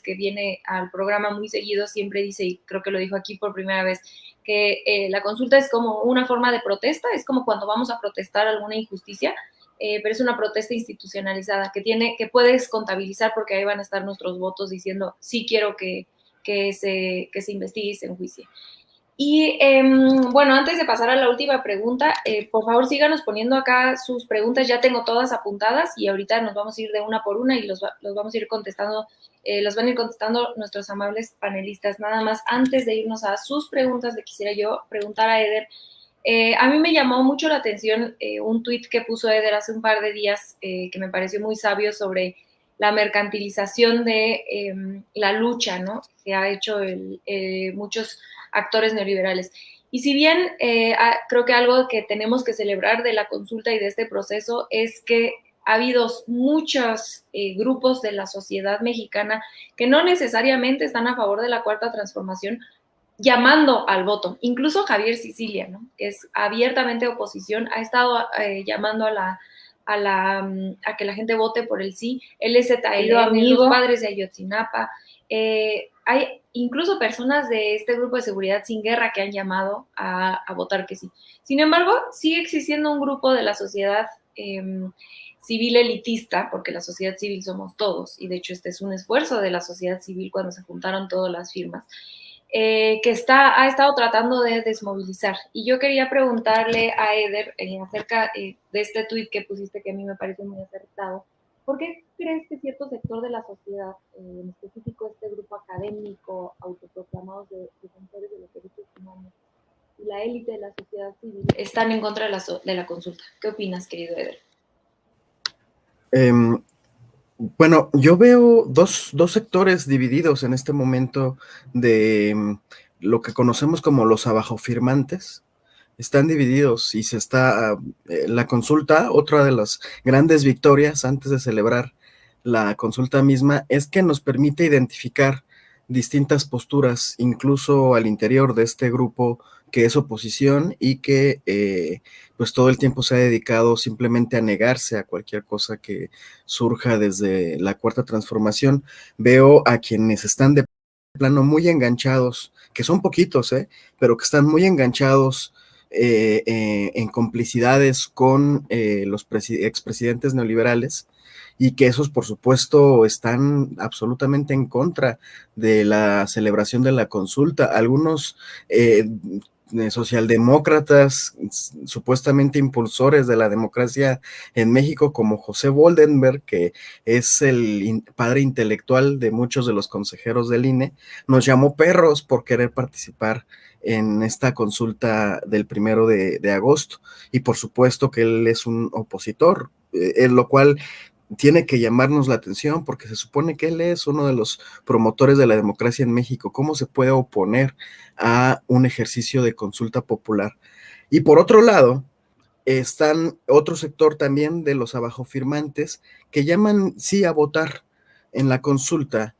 que viene al programa muy seguido, siempre dice, y creo que lo dijo aquí por primera vez, que la consulta es como una forma de protesta, es como cuando vamos a protestar alguna injusticia, pero es una protesta institucionalizada que puedes contabilizar porque ahí van a estar nuestros votos diciendo, sí quiero que se investigue y se enjuicie. Y bueno, antes de pasar a la última pregunta, por favor síganos poniendo acá sus preguntas, ya tengo todas apuntadas y ahorita nos vamos a ir de una por una y los vamos a ir contestando, los van a ir contestando nuestros amables panelistas. Nada más, antes de irnos a sus preguntas, le quisiera yo preguntar a Eder, a mí me llamó mucho la atención un tuit que puso Eder hace un par de días que me pareció muy sabio sobre la mercantilización de la lucha, ¿no? Que ha hecho muchos actores neoliberales. Y si bien creo que algo que tenemos que celebrar de la consulta y de este proceso es que ha habido muchos grupos de la sociedad mexicana que no necesariamente están a favor de la Cuarta Transformación, llamando al voto. Incluso Javier Sicilia, ¿no? Que es abiertamente oposición, ha estado llamando a que la gente vote por el sí. Él es ZLN, los padres de Ayotzinapa. Hay incluso personas de este grupo de seguridad sin guerra que han llamado a votar que sí. Sin embargo, sigue existiendo un grupo de la sociedad civil elitista, porque la sociedad civil somos todos, y de hecho este es un esfuerzo de la sociedad civil cuando se juntaron todas las firmas, que ha estado tratando de desmovilizar. Y yo quería preguntarle a Eder acerca de este tuit que pusiste, que a mí me parece muy acertado. ¿Por qué crees que cierto sector de la sociedad, en específico este grupo académico, autoproclamados defensores de los derechos humanos, y la élite de la sociedad civil, están en contra de la consulta? ¿Qué opinas, querido Eder? Bueno, yo veo dos sectores divididos en este momento de lo que conocemos como los abajofirmantes. Están divididos y la consulta, otra de las grandes victorias antes de celebrar la consulta misma, es que nos permite identificar distintas posturas, incluso al interior de este grupo que es oposición y que pues todo el tiempo se ha dedicado simplemente a negarse a cualquier cosa que surja desde la Cuarta Transformación. Veo a quienes están de plano muy enganchados, que son poquitos, pero que están muy enganchados en complicidades con los expresidentes neoliberales, y que esos, por supuesto, están absolutamente en contra de la celebración de la consulta. Algunos socialdemócratas, supuestamente impulsores de la democracia en México, como José Boldenberg, que es el padre intelectual de muchos de los consejeros del INE, nos llamó perros por querer participar en esta consulta del 1 de agosto, y por supuesto que él es un opositor, lo cual tiene que llamarnos la atención, porque se supone que él es uno de los promotores de la democracia en México. ¿Cómo se puede oponer a un ejercicio de consulta popular? Y por otro lado, están otro sector también de los abajofirmantes que llaman sí a votar en la consulta,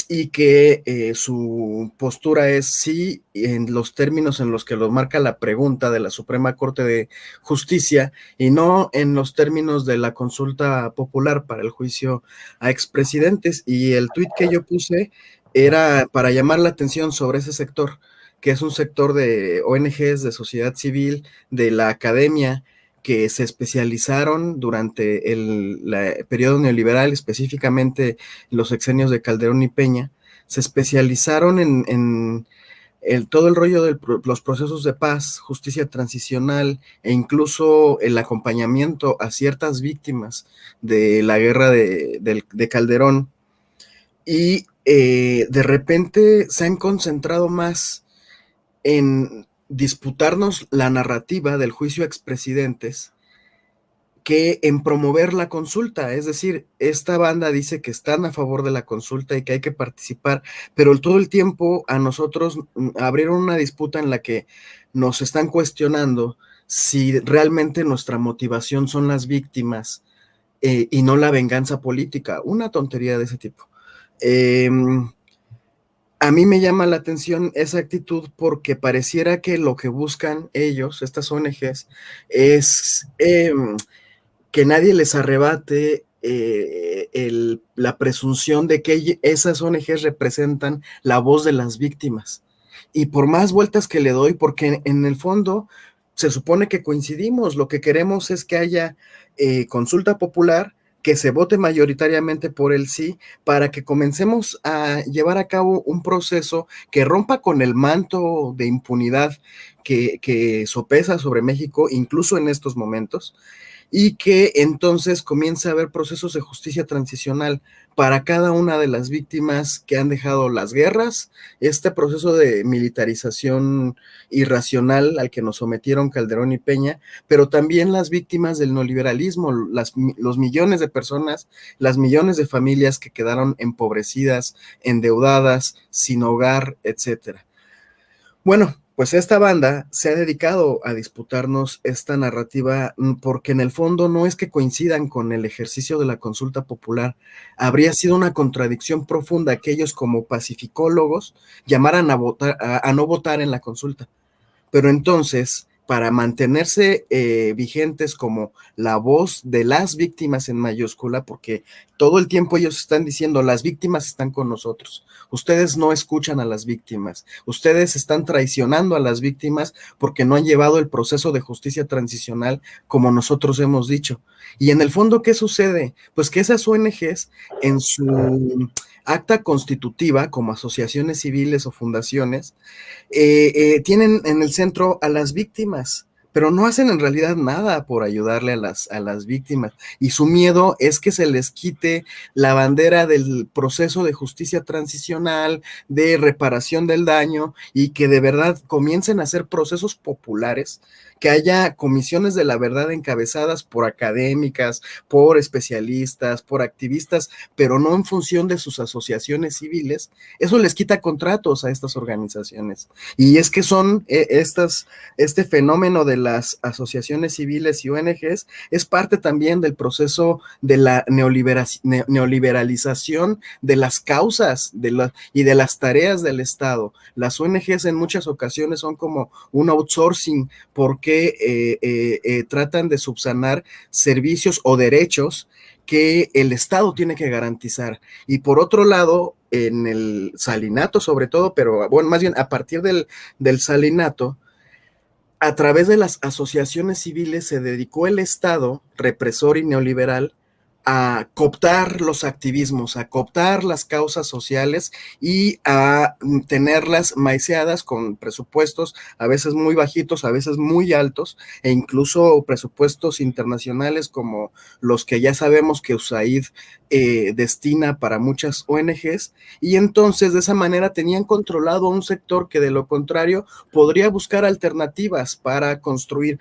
y que su postura es sí en los términos en los que lo marca la pregunta de la Suprema Corte de Justicia, y no en los términos de la consulta popular para el juicio a expresidentes. Y el tuit que yo puse era para llamar la atención sobre ese sector, que es un sector de ONGs, de sociedad civil, de la academia, que se especializaron durante el periodo neoliberal, específicamente los sexenios de Calderón y Peña, se especializaron en todo el rollo de los procesos de paz, justicia transicional e incluso el acompañamiento a ciertas víctimas de la guerra de Calderón. Y de repente se han concentrado más en disputarnos la narrativa del juicio a expresidentes que en promover la consulta. Es decir, esta banda dice que están a favor de la consulta y que hay que participar, pero todo el tiempo a nosotros abrieron una disputa en la que nos están cuestionando si realmente nuestra motivación son las víctimas y no la venganza política. Una tontería de ese tipo. A mí me llama la atención esa actitud, porque pareciera que lo que buscan ellos, estas ONGs, es que nadie les arrebate la presunción de que esas ONGs representan la voz de las víctimas. Y por más vueltas que le doy, porque en el fondo se supone que coincidimos, lo que queremos es que haya consulta popular, que se vote mayoritariamente por el sí, para que comencemos a llevar a cabo un proceso que rompa con el manto de impunidad que sopesa sobre México, incluso en estos momentos, y que entonces comience a haber procesos de justicia transicional para cada una de las víctimas que han dejado las guerras, este proceso de militarización irracional al que nos sometieron Calderón y Peña, pero también las víctimas del neoliberalismo, los millones de personas, las millones de familias que quedaron empobrecidas, endeudadas, sin hogar, etcétera. Bueno, pues esta banda se ha dedicado a disputarnos esta narrativa porque en el fondo no es que coincidan con el ejercicio de la consulta popular. Habría sido una contradicción profunda que ellos como pacificólogos llamaran a no votar en la consulta. Pero entonces, para mantenerse vigentes como la voz de las víctimas en mayúscula, porque todo el tiempo ellos están diciendo, las víctimas están con nosotros, ustedes no escuchan a las víctimas, ustedes están traicionando a las víctimas porque no han llevado el proceso de justicia transicional como nosotros hemos dicho. Y en el fondo, ¿qué sucede? Pues que esas ONGs en su acta constitutiva, como asociaciones civiles o fundaciones, tienen en el centro a las víctimas, pero no hacen en realidad nada por ayudarle a las víctimas. Y su miedo es que se les quite la bandera del proceso de justicia transicional, de reparación del daño, y que de verdad comiencen a hacer procesos populares, que haya comisiones de la verdad encabezadas por académicas, por especialistas, por activistas, pero no en función de sus asociaciones civiles. Eso les quita contratos a estas organizaciones. Y es que son este fenómeno de las asociaciones civiles y ONGs es parte también del proceso de la neoliberalización de las causas y de las tareas del Estado. Las ONGs en muchas ocasiones son como un outsourcing porque tratan de subsanar servicios o derechos que el Estado tiene que garantizar. Y por otro lado, en el salinato sobre todo, pero bueno, más bien a partir del salinato, a través de las asociaciones civiles se dedicó el Estado, represor y neoliberal, a cooptar los activismos, a cooptar las causas sociales y a tenerlas maiceadas con presupuestos a veces muy bajitos, a veces muy altos, e incluso presupuestos internacionales como los que ya sabemos que USAID destina para muchas ONGs, y entonces de esa manera tenían controlado un sector que de lo contrario podría buscar alternativas para construir.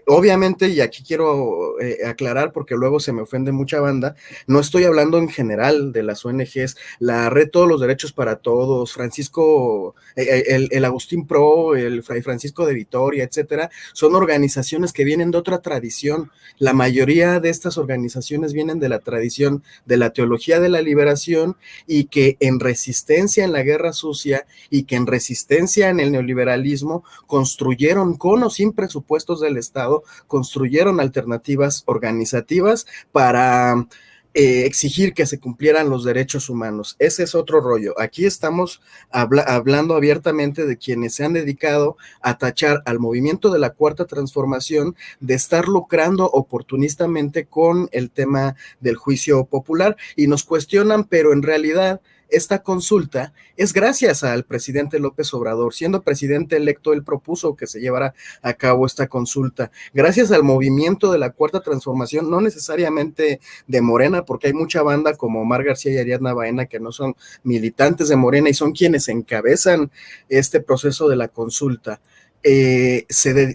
Obviamente, y aquí quiero aclarar porque luego se me ofende mucha banda, no estoy hablando en general de las ONGs, la Red Todos los Derechos para Todos, Francisco, el Agustín Pro, el Fray Francisco de Vitoria, etcétera, son organizaciones que vienen de otra tradición. La mayoría de estas organizaciones vienen de la tradición de la teología de la liberación, y que en resistencia en la guerra sucia y que en resistencia en el neoliberalismo construyeron con o sin presupuestos del Estado, construyeron alternativas organizativas para exigir que se cumplieran los derechos humanos. Ese es otro rollo. Aquí estamos hablando abiertamente de quienes se han dedicado a tachar al movimiento de la Cuarta Transformación de estar lucrando oportunistamente con el tema del juicio popular, y nos cuestionan, pero en realidad esta consulta es gracias al presidente López Obrador. Siendo presidente electo, él propuso que se llevara a cabo esta consulta. Gracias al movimiento de la Cuarta Transformación, no necesariamente de Morena, porque hay mucha banda como Omar García y Ariadna Baena que no son militantes de Morena y son quienes encabezan este proceso de la consulta.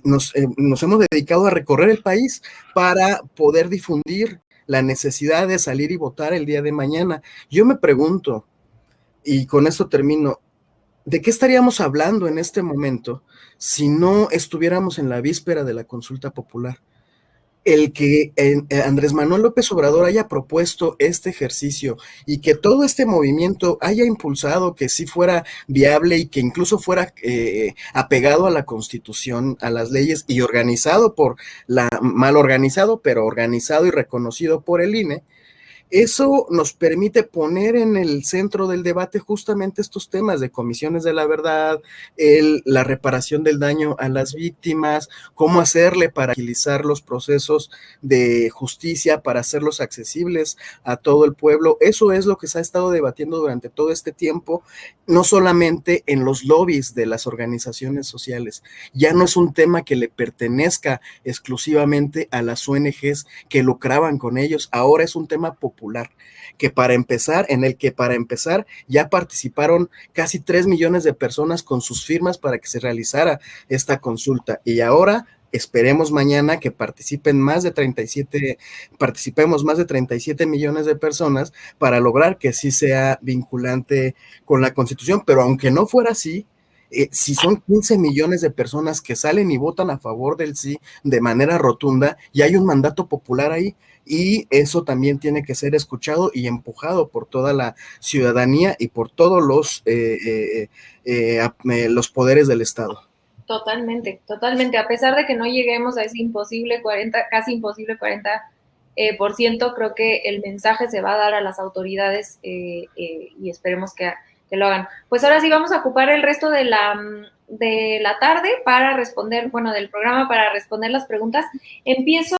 Nos hemos dedicado a recorrer el país para poder difundir la necesidad de salir y votar el día de mañana. Yo me pregunto, y con esto termino, ¿de qué estaríamos hablando en este momento si no estuviéramos en la víspera de la consulta popular? El que Andrés Manuel López Obrador haya propuesto este ejercicio y que todo este movimiento haya impulsado que sí fuera viable y que incluso fuera apegado a la Constitución, a las leyes, y organizado mal organizado, pero organizado y reconocido por el INE, Eso nos permite poner en el centro del debate justamente estos temas de comisiones de la verdad, la reparación del daño a las víctimas, cómo hacerle para agilizar los procesos de justicia, para hacerlos accesibles a todo el pueblo. Eso es lo que se ha estado debatiendo durante todo este tiempo, no solamente en los lobbies de las organizaciones sociales. Ya no es un tema que le pertenezca exclusivamente a las ONGs que lucraban con ellos, ahora es un tema popular, en el que para empezar ya participaron casi 3 millones de personas con sus firmas para que se realizara esta consulta, y ahora esperemos mañana que participemos más de 37 millones de personas para lograr que sí sea vinculante con la Constitución, pero aunque no fuera así, si son 15 millones de personas que salen y votan a favor del sí de manera rotunda, y hay un mandato popular ahí, y eso también tiene que ser escuchado y empujado por toda la ciudadanía y por todos los poderes del Estado. Totalmente, totalmente. A pesar de que no lleguemos a ese imposible 40, casi imposible 40%, creo que el mensaje se va a dar a las autoridades y esperemos que lo hagan. Pues ahora sí vamos a ocupar el resto de la tarde para responder, bueno, del programa para responder las preguntas. Empiezo